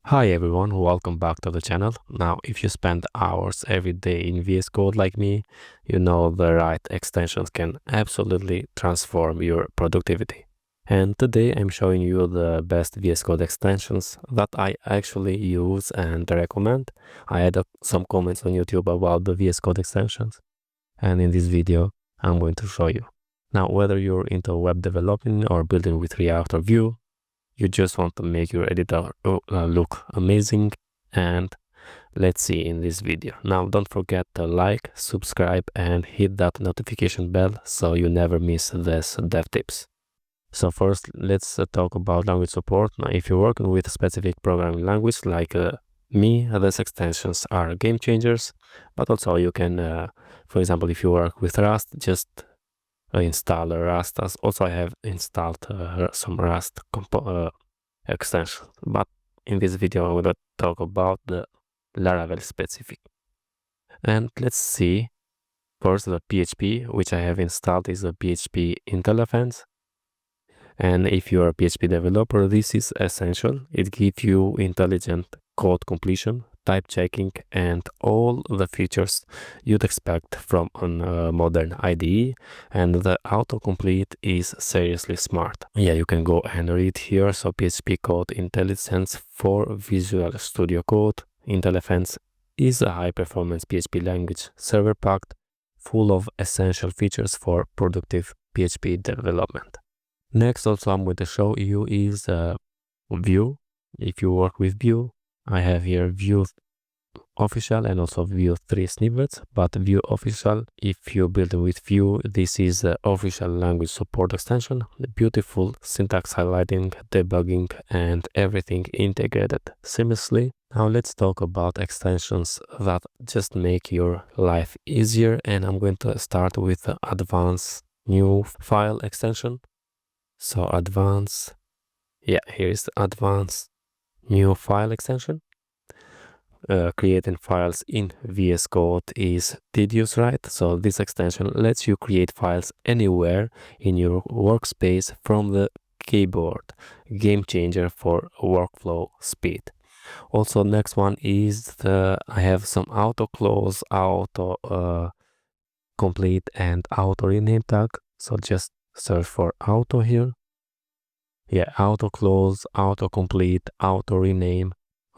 Hi everyone, welcome back to the channel. Now, if you spend hours every day in VS Code like me, you know the right extensions can absolutely transform your productivity. And today I'm showing you the best VS Code extensions that I actually use and recommend. I had some comments on YouTube about the VS Code extensions, and in this video I'm going to show you. Now, whether you're into web developing or building with React or Vue, you just want to make your editor look amazing, and let's see in this video. Now, don't forget to like, subscribe, and hit that notification bell so you never miss these dev tips. So first, let's talk about language support. Now, if you're working with a specific programming language like me, these extensions are game changers, but also you can, for example, if you work with Rust, just install Rust. Also, I have installed some Rust extensions, but in this video I will talk about the Laravel specific. And let's see. First, the PHP, which I have installed, is the PHP Intelephense. And if you are a PHP developer, this is essential. It gives you intelligent code completion, type checking, and all the features you'd expect from a modern IDE. And the autocomplete is seriously smart. Yeah, you can go and read here. So PHP code IntelliSense for Visual Studio Code. IntelliSense is a high-performance PHP language, server-packed, full of essential features for productive PHP development. Next, also I'm going to show you is Vue. If you work with Vue, I have here Vue official and also Vue 3 snippets, but Vue official, if you build with Vue, this is the official language support extension. The beautiful syntax highlighting, debugging, and everything integrated seamlessly. Now let's talk about extensions that just make your life easier, and I'm going to start with the advanced new file extension. So advanced, yeah, here is the advanced new file extension. Creating files in VS Code is tedious, right? So this extension lets you create files anywhere in your workspace from the keyboard. Game changer for workflow speed. Also, next one is I have some auto close, auto complete, and auto rename tag. So just search for auto here. Yeah, auto close, auto complete, auto rename.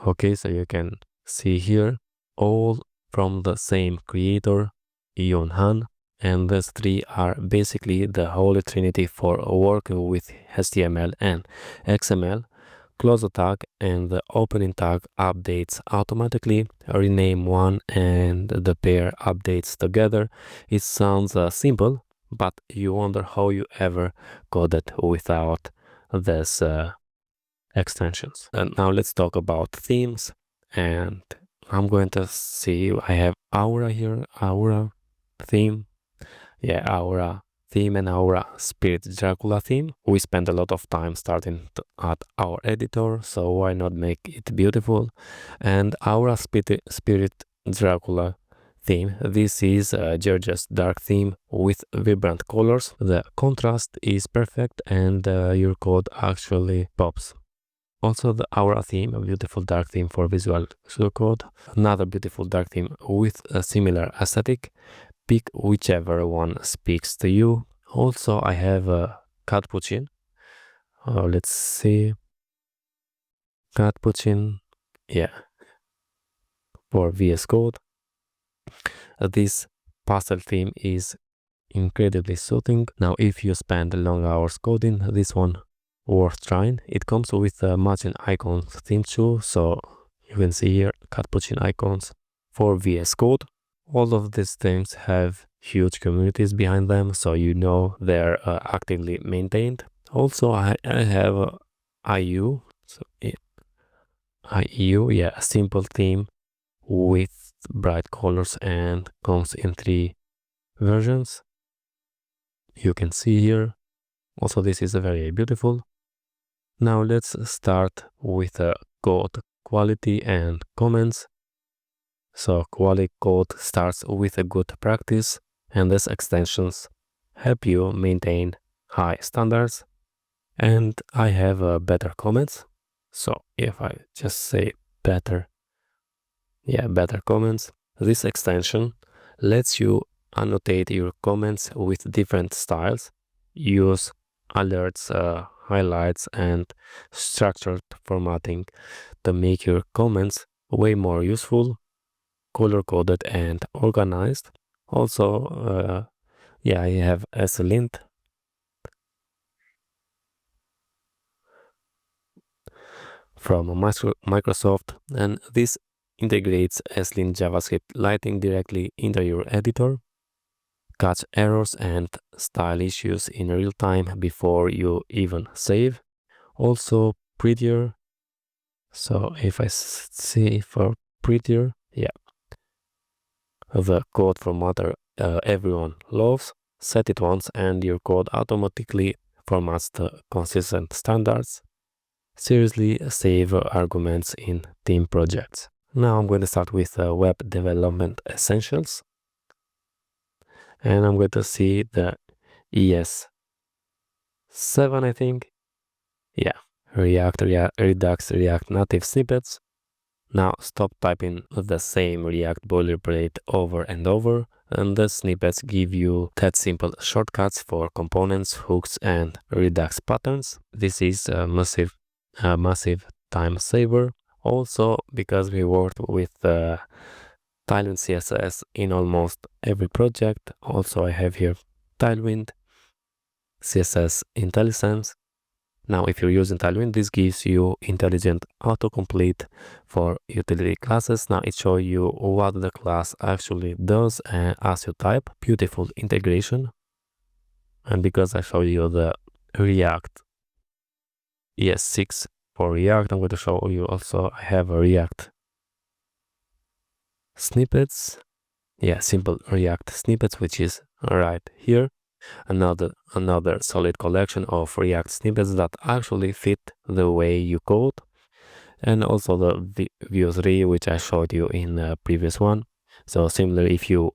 Okay, so you can see here all from the same creator, Ion Han, and these three are basically the holy trinity for working with HTML and XML. Close the tag and the opening tag updates automatically. Rename one and the pair updates together. It sounds simple, but you wonder how you ever coded without these extensions. And now let's talk about themes, and I'm going to see I have Aura here, Aura theme. Yeah, Aura theme and Aura Spirit Dracula theme. We spend a lot of time starting at our editor, so why not make it beautiful? And Aura Spirit Dracula theme. This is a gorgeous dark theme with vibrant colors. The contrast is perfect and your code actually pops. Also, the Aura theme, a beautiful dark theme for Visual Studio Code. Another beautiful dark theme with a similar aesthetic. Pick whichever one speaks to you. Also, I have a Capuchin. Let's see. Capuchin, yeah, for VS Code. This pastel theme is incredibly soothing. Now, if you spend long hours coding, this one worth trying. It comes with a matching icons theme too, so you can see here Capuchin icons for VS Code. All of these things have huge communities behind them, so you know they're actively maintained. Also, I have IU, so IU, yeah, a simple theme with bright colors and comes in 3 versions. You can see here. Also, this is very beautiful. Now let's start with code quality and comments. So quality code starts with a good practice, and these extensions help you maintain high standards. And I have better comments. So if I just say better comments. This extension lets you annotate your comments with different styles, use alerts, highlights, and structured formatting to make your comments way more useful, color-coded, and organized. Also, I have ESLint from Microsoft, and this integrates ESLint JavaScript Lighting directly into your editor, catch errors and style issues in real time before you even save. Also Prettier. So if I see for Prettier, the code formatter everyone loves, set it once and your code automatically formats the consistent standards. Seriously, save arguments in team projects. Now I'm going to start with web development essentials. And I'm going to see the ES7, I think. Yeah, Redux React Native Snippets. Now stop typing the same React boilerplate over and over, and the snippets give you that simple shortcuts for components, hooks, and Redux patterns. This is a massive time saver. Also, because we worked with Tailwind CSS in almost every project. Also, I have here Tailwind CSS IntelliSense. Now, if you're using Tailwind, this gives you intelligent autocomplete for utility classes. Now it shows you what the class actually does as you type. Beautiful integration. And because I showed you the React ES6 for React, I'm going to show you also I have a React Snippets. Yeah, simple React Snippets, which is right here. Another solid collection of React snippets that actually fit the way you code. And also the Vue 3, which I showed you in the previous one. So similar, if you're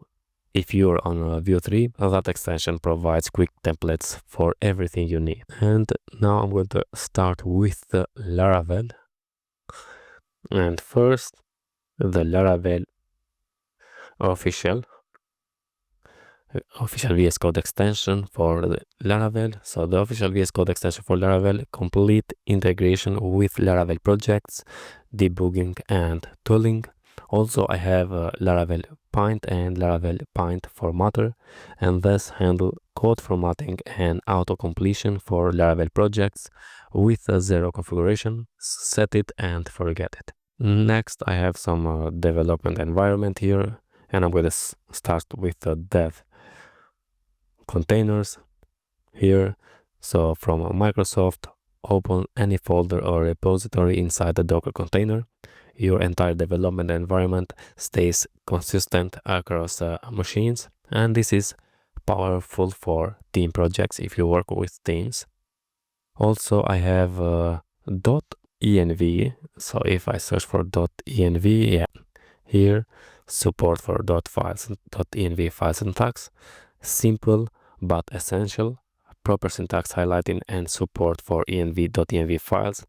on Vue 3, that extension provides quick templates for everything you need. And now I'm going to start with the Laravel. And first, the Laravel official VS Code extension for the Laravel. So the official VS Code extension for Laravel, complete integration with Laravel projects, debugging and tooling. Also, I have Laravel Pint and Laravel Pint formatter, and thus handle code formatting and auto-completion for Laravel projects with a zero configuration. Set it and forget it. Next, I have some development environment here, and I'm going to start with the dev containers here. So from Microsoft, open any folder or repository inside the Docker container. Your entire development environment stays consistent across machines, and this is powerful for team projects if you work with teams. Also, I have .env. So if I search for .env, here support for .files, .env file syntax, simple but essential, proper syntax highlighting and support for env.env files.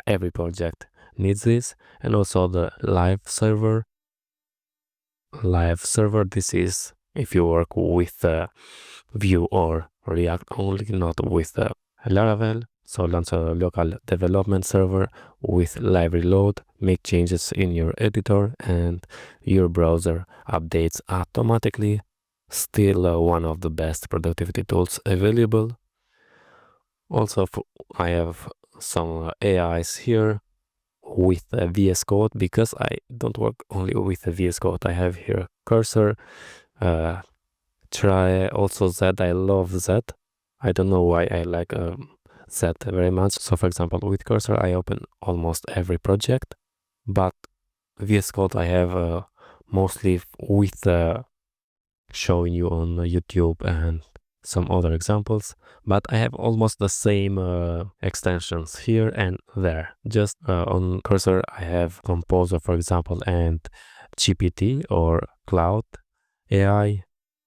Every project needs this. And also the live server. This is if you work with Vue or React only, not with Laravel. So launch a local development server with live reload, make changes in your editor, and your browser updates automatically. Still one of the best productivity tools available. Also, I have some AIs here with VS Code, because I don't work only with VS Code. I have here Cursor, try also Z. I love Z. I don't know why I like Z very much. So for example, with Cursor, I open almost every project, but VS Code I have mostly with showing you on YouTube and some other examples, but I have almost the same extensions here and there. Just on Cursor, I have Composer, for example, and GPT or Cloud AI.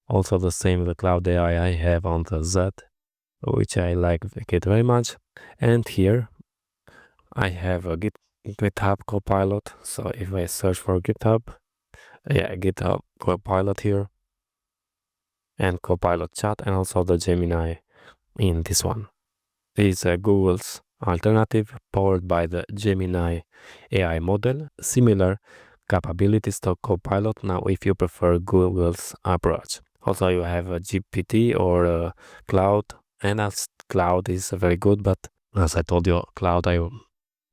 Also the same, the Cloud AI I have on the Z, which I like it very much. And here I have a GitHub Copilot. So if I search for GitHub, yeah, GitHub Copilot here, and Copilot chat, and also the Gemini in this one. This is Google's alternative powered by the Gemini AI model, similar capabilities to Copilot. Now, if you prefer Google's approach, also you have a GPT or a Cloud, and as Cloud is very good, but as I told you, Cloud, I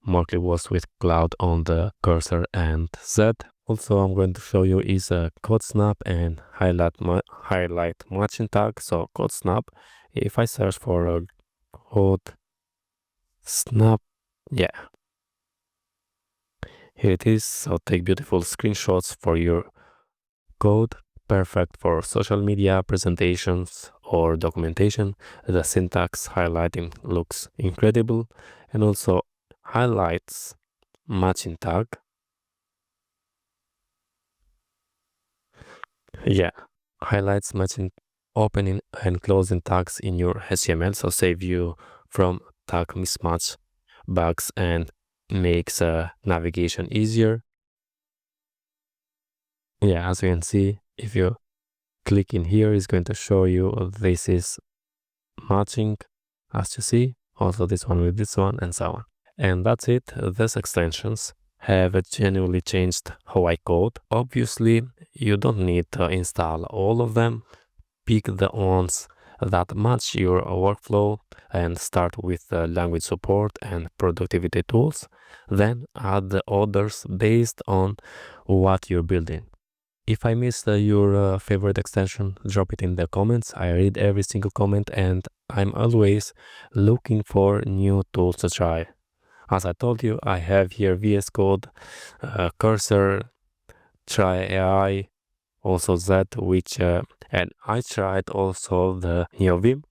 mostly was with Cloud on the cursor and Z. Also, I'm going to show you is a code snap and highlight matching tag. So code snap, if I search for a code snap, yeah, here it is. So take beautiful screenshots for your code, perfect for social media presentations or documentation. The syntax highlighting looks incredible, and also highlights matching tag. Yeah, highlights matching opening and closing tags in your HTML, so save you from tag mismatch bugs and makes navigation easier. Yeah, as you can see, if you click in here, it's going to show you this is matching, as you see, also this one with this one, and so on. And that's it. These extensions have genuinely changed how I code. Obviously, you don't need to install all of them. Pick the ones that match your workflow and start with language support and productivity tools. Then add the others based on what you're building. If I missed your favorite extension, drop it in the comments. I read every single comment and I'm always looking for new tools to try. As I told you, I have here VS Code, Cursor, Try AI, also that which and I tried also the Vim,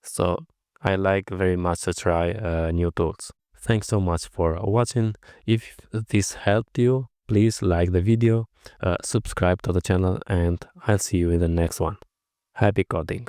so I like very much to try new tools. Thanks so much for watching. If this helped you, please like the video, subscribe to the channel, and I'll see you in the next one. Happy coding!